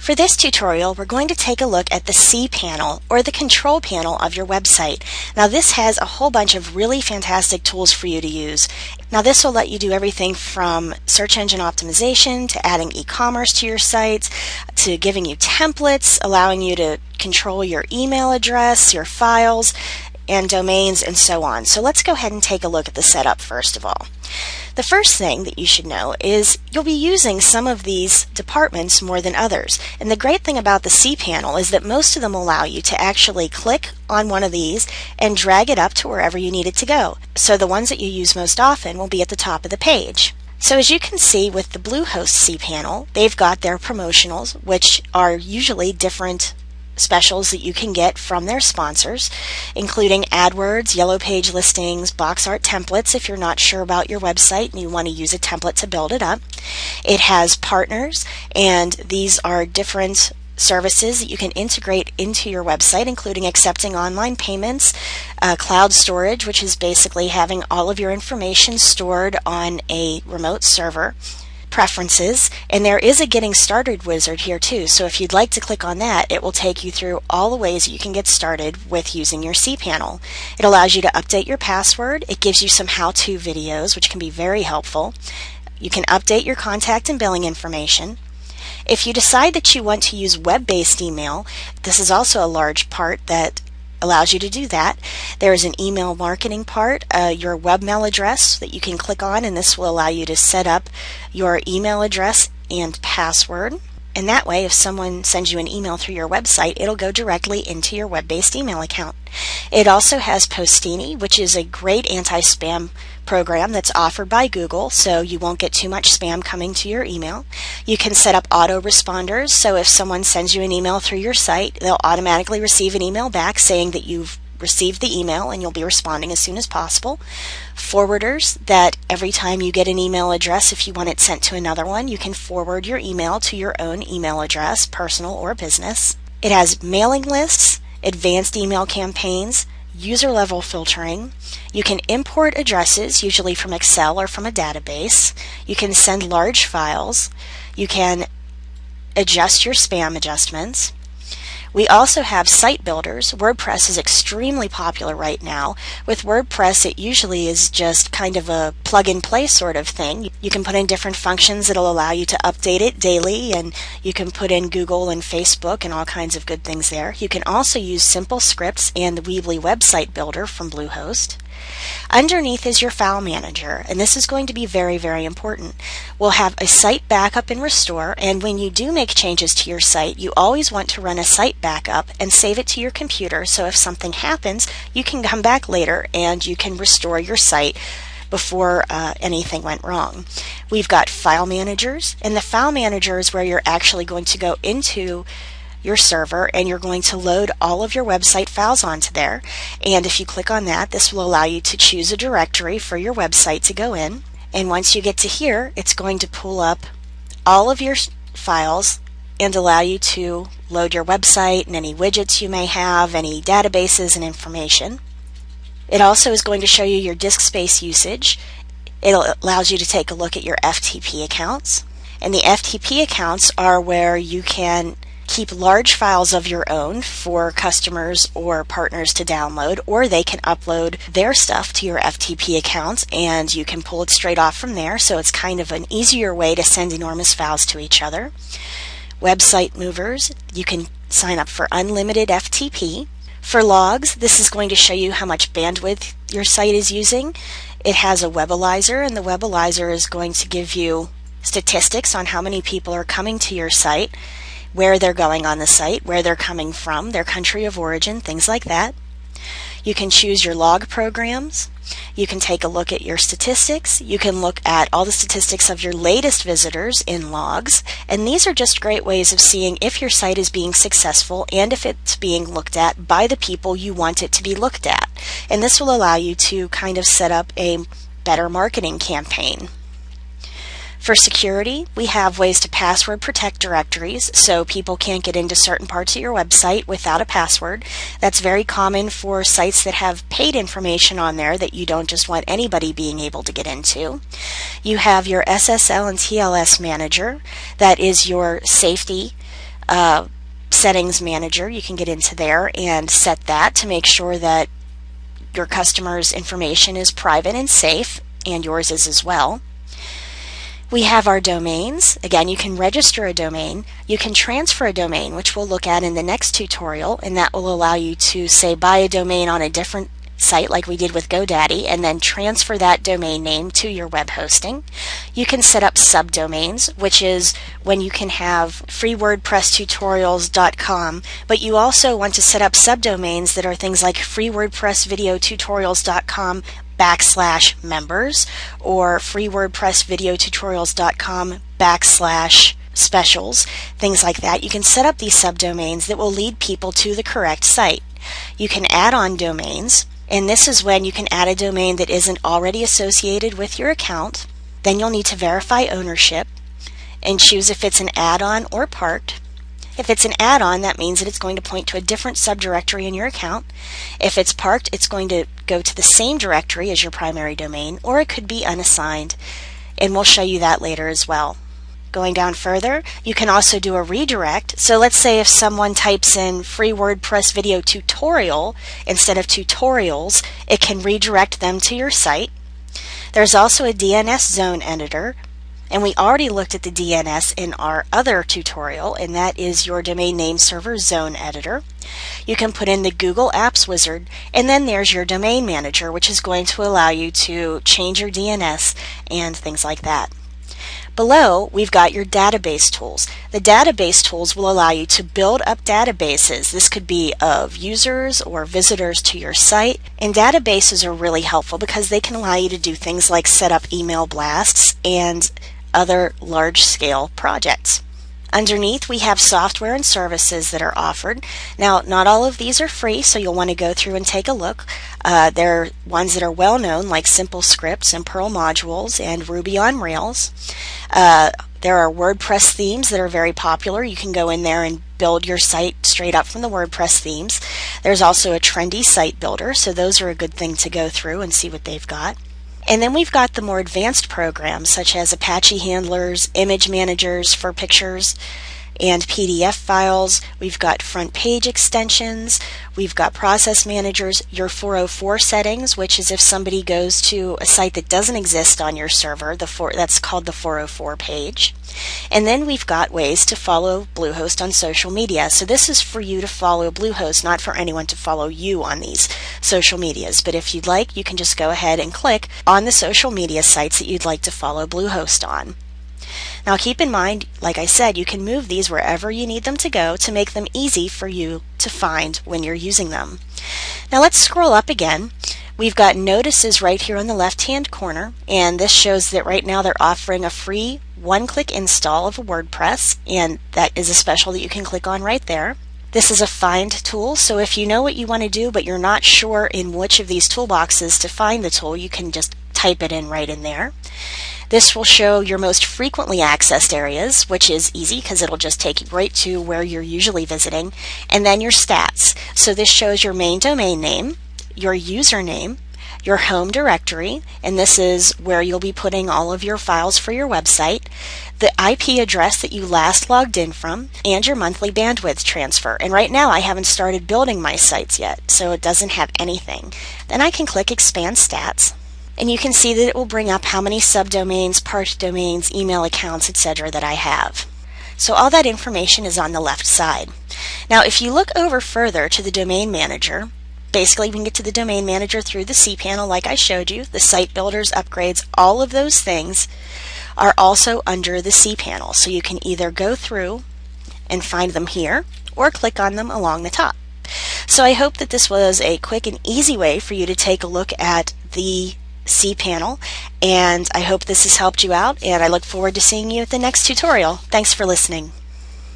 For this tutorial, we're going to take a look at the cpanel, or the control panel of your website. Now this has a whole bunch of really fantastic tools for you to use. Now this will let you do everything from search engine optimization to adding e-commerce to your sites, to giving you templates, allowing you to control your email address, your files, and domains, and so on. So let's go ahead and take a look at the setup first of all. The first thing that you should know is you'll be using some of these departments more than others. And the great thing about the cpanel is that most of them allow you to actually click on one of these and drag it up to wherever you need it to go. So the ones that you use most often will be at the top of the page. So as you can see with the Bluehost cpanel, they've got their promotionals, which are usually different specials that you can get from their sponsors, including AdWords, Yellow Page listings, box art templates if you're not sure about your website and you want to use a template to build it up. It has partners, and these are different services that you can integrate into your website, including accepting online payments, cloud storage, which is basically having all of your information stored on a remote server, preferences, and there is a getting started wizard here too, so if you'd like to click on that, it will take you through all the ways that you can get started with using your cpanel. It allows you to update your password. It gives you some how-to videos, which can be very helpful. You can update your contact and billing information. If you decide that you want to use web-based email, this is also a large part that allows you to do that. There is an email marketing part, your webmail address that you can click on, and this will allow you to set up your email address and password. And that way, if someone sends you an email through your website, it'll go directly into your web-based email account. It also has Postini, which is a great anti-spam program that's offered by Google, so you won't get too much spam coming to your email. You can set up autoresponders, so if someone sends you an email through your site, they'll automatically receive an email back saying that you've received the email and you'll be responding as soon as possible. Forwarders, that every time you get an email address, if you want it sent to another one, you can forward your email to your own email address, personal or business. It has mailing lists, advanced email campaigns, user level filtering. You can import addresses, usually from Excel or from a database. You can send large files. You can adjust your spam adjustments. We also have site builders. WordPress is extremely popular right now. With WordPress, it usually is just kind of a plug-and-play sort of thing. You can put in different functions that'll allow you to update it daily, and you can put in Google and Facebook and all kinds of good things there. You can also use simple scripts and the Weebly website builder from Bluehost. Underneath is your file manager, and this is going to be very, very important. We'll have a site backup and restore, and when you do make changes to your site, you always want to run a site backup and save it to your computer, so if something happens, you can come back later and you can restore your site before anything went wrong. We've got file managers, and the file manager is where you're actually going to go into your server and you're going to load all of your website files onto there. And if you click on that, this will allow you to choose a directory for your website to go in. And once you get to here, it's going to pull up all of your files and allow you to load your website and any widgets you may have, any databases and information. It also is going to show you your disk space usage. It allows you to take a look at your FTP accounts. And the FTP accounts are where you can keep large files of your own for customers or partners to download, or they can upload their stuff to your FTP accounts and you can pull it straight off from there, so it's kind of an easier way to send enormous files to each other. Website movers, you can sign up for unlimited FTP. For logs, this is going to show you how much bandwidth your site is using. It has a webalizer, and the webalizer is going to give you statistics on how many people are coming to your site, where they're going on the site, where they're coming from, their country of origin, things like that. You can choose your log programs. You can take a look at your statistics. You can look at all the statistics of your latest visitors in logs. And these are just great ways of seeing if your site is being successful and if it's being looked at by the people you want it to be looked at. And this will allow you to kind of set up a better marketing campaign. For security, we have ways to password protect directories so people can't get into certain parts of your website without a password. That's very common for sites that have paid information on there that you don't just want anybody being able to get into. You have your SSL and TLS manager. That is your safety settings manager. You can get into there and set that to make sure that your customer's information is private and safe, and yours is as well. We have our domains. Again, you can register a domain. You can transfer a domain, which we'll look at in the next tutorial, and that will allow you to, say, buy a domain on a different site like we did with GoDaddy and then transfer that domain name to your web hosting. You can set up subdomains, which is when you can have freewordpresstutorials.com, but you also want to set up subdomains that are things like freewordpressvideotutorials.com /members or freewordpressvideotutorials.com /specials, things like that. You can set up these subdomains that will lead people to the correct site. You can add on domains, and this is when you can add a domain that isn't already associated with your account. Then you'll need to verify ownership and choose if it's an add-on or part. If it's an add-on, that means that it's going to point to a different subdirectory in your account. If it's parked, it's going to go to the same directory as your primary domain, or it could be unassigned, and we'll show you that later as well. Going down further, you can also do a redirect. So let's say if someone types in free WordPress video tutorial instead of tutorials, it can redirect them to your site. There's also a DNS zone editor, and we already looked at the DNS in our other tutorial, and that is your domain name server zone editor. You can put in the Google Apps Wizard, and then there's your domain manager, which is going to allow you to change your DNS and things like that. Below, we've got your database tools. The database tools will allow you to build up databases. This could be of users or visitors to your site. And databases are really helpful because they can allow you to do things like set up email blasts and other large-scale projects. Underneath, we have software and services that are offered. Now, not all of these are free, so you'll want to go through and take a look. There are ones that are well known, like Simple Scripts and Perl modules and Ruby on Rails. There are WordPress themes that are very popular. You can go in there and build your site straight up from the WordPress themes. There's also a trendy site builder, so those are a good thing to go through and see what they've got. And then we've got the more advanced programs such as Apache handlers, image managers for pictures and PDF files. We've got front page extensions. We've got process managers, your 404 settings, which is if somebody goes to a site that doesn't exist on your server, that's called the 404 page. And then we've got ways to follow Bluehost on social media. So this is for you to follow Bluehost, not for anyone to follow you on these social medias. But if you'd like, you can just go ahead and click on the social media sites that you'd like to follow Bluehost on. Now keep in mind, like I said, you can move these wherever you need them to go to make them easy for you to find when you're using them. Now let's scroll up again. We've got notices right here on the left-hand corner, and this shows that right now they're offering a free one-click install of a WordPress, and that is a special that you can click on right there. This is a find tool, so if you know what you want to do but you're not sure in which of these toolboxes to find the tool, you can just type it in right in there. This will show your most frequently accessed areas, which is easy because it'll just take you right to where you're usually visiting, and then your stats. So this shows your main domain name, your username, your home directory, and this is where you'll be putting all of your files for your website, the IP address that you last logged in from, and your monthly bandwidth transfer. And right now I haven't started building my sites yet, so it doesn't have anything. Then I can click Expand Stats, and you can see that it will bring up how many subdomains, part domains, email accounts, etc. that I have. So all that information is on the left side. Now if you look over further to the domain manager, basically we can get to the domain manager through the cPanel like I showed you, the site builders, upgrades, all of those things are also under the cPanel. So you can either go through and find them here or click on them along the top. So I hope that this was a quick and easy way for you to take a look at the cPanel, and I hope this has helped you out, and I look forward to seeing you at the next tutorial. Thanks for listening.